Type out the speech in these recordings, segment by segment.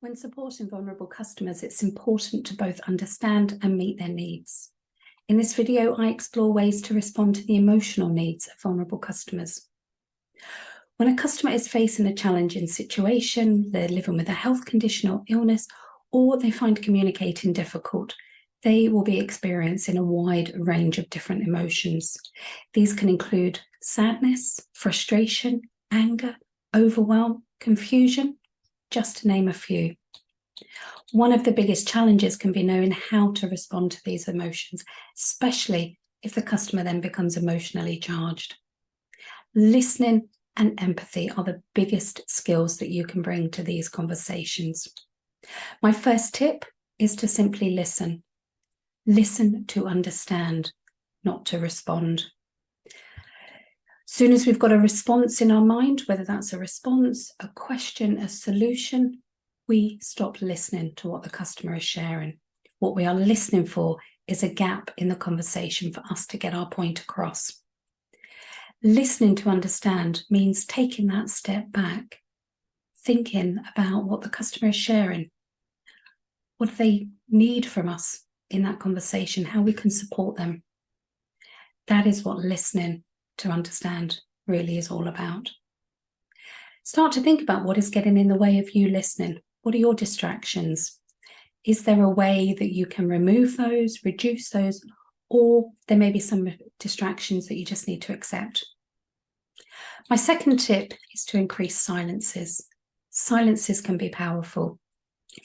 When supporting vulnerable customers, it's important to both understand and meet their needs. In this video, I explore ways to respond to the emotional needs of vulnerable customers. When a customer is facing a challenging situation, they're living with a health condition or illness, or they find communicating difficult, they will be experiencing a wide range of different emotions. These can include sadness, frustration, anger, overwhelm, confusion, just to name a few. One of the biggest challenges can be knowing how to respond to these emotions, especially if the customer then becomes emotionally charged. Listening and empathy are the biggest skills that you can bring to these conversations. My first tip is to simply listen. Listen to understand, not to respond. Soon as we've got a response in our mind, whether that's a response, a question, a solution, we stop listening to what the customer is sharing. What we are listening for is a gap in the conversation for us to get our point across. Listening to understand means taking that step back, thinking about what the customer is sharing, what they need from us in that conversation, how we can support them. That is what listening to understand really is all about. Start to think about what is getting in the way of you listening. What are your distractions? Is there a way that you can remove those, reduce those, or there may be some distractions that you just need to accept? My second tip is to increase silences. Silences can be powerful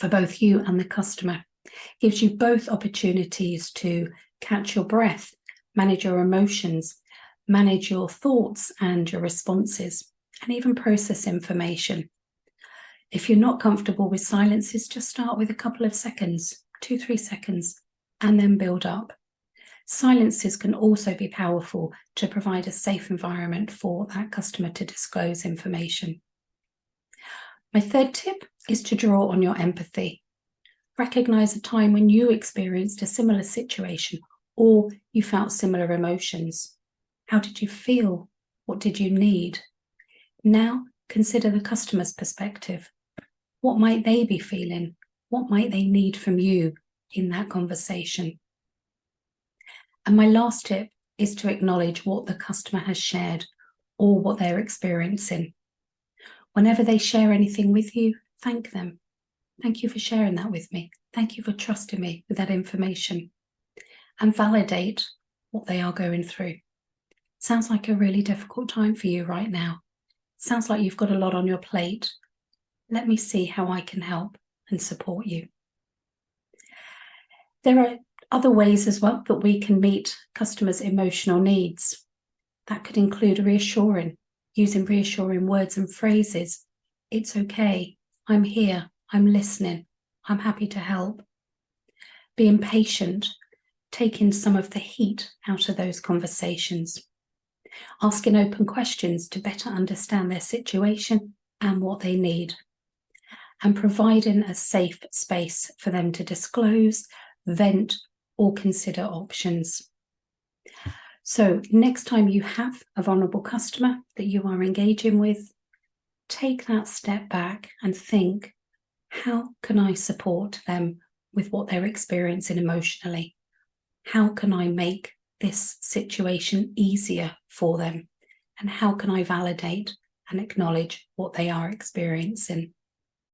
for both you and the customer. It gives you both opportunities to catch your breath, manage your emotions, manage your thoughts and your responses, and even process information. If you're not comfortable with silences, just start with a couple of seconds, 2-3 seconds, and then build up. Silences can also be powerful to provide a safe environment for that customer to disclose information. My third tip is to draw on your empathy. Recognize a time when you experienced a similar situation or you felt similar emotions. How did you feel? What did you need? Now consider the customer's perspective. What might they be feeling? What might they need from you in that conversation? And my last tip is to acknowledge what the customer has shared or what they're experiencing. Whenever they share anything with you, thank them. Thank you for sharing that with me. Thank you for trusting me with that information. And validate what they are going through. Sounds like a really difficult time for you right now. Sounds like you've got a lot on your plate. Let me see how I can help and support you. There are other ways as well that we can meet customers' emotional needs. That could include reassuring, using reassuring words and phrases. It's okay. I'm here. I'm listening. I'm happy to help. Being patient, taking some of the heat out of those conversations. Asking open questions to better understand their situation and what they need. And providing a safe space for them to disclose, vent, or consider options. So next time you have a vulnerable customer that you are engaging with, take that step back and think, how can I support them with what they're experiencing emotionally? How can I make this situation easier for them? And how can I validate and acknowledge what they are experiencing?